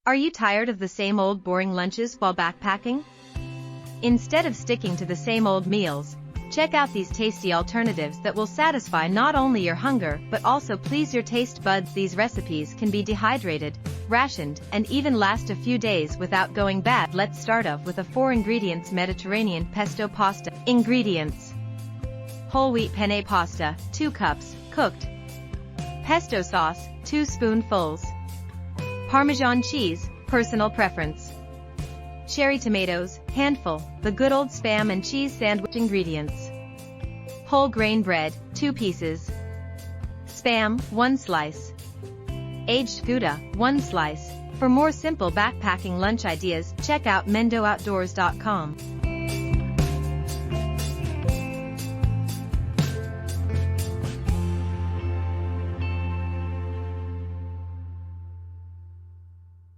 Are you tired of the same old boring lunches while backpacking? Instead of sticking to the same old meals, check out these tasty alternatives that will satisfy not only your hunger but also please your taste buds. These recipes can be dehydrated, rationed, and even last a few days without going bad. Let's start off with a 4 ingredients Mediterranean pesto pasta. Ingredients: whole wheat penne pasta, 2 cups, cooked. Pesto sauce, 2 spoonfuls. Parmesan cheese, personal preference. Cherry tomatoes, handful, the good old spam and cheese sandwich. Ingredients: whole grain bread, 2 pieces. Spam, 1 slice. Aged Gouda, 1 slice. For more simple backpacking lunch ideas, check out mendooutdoors.com.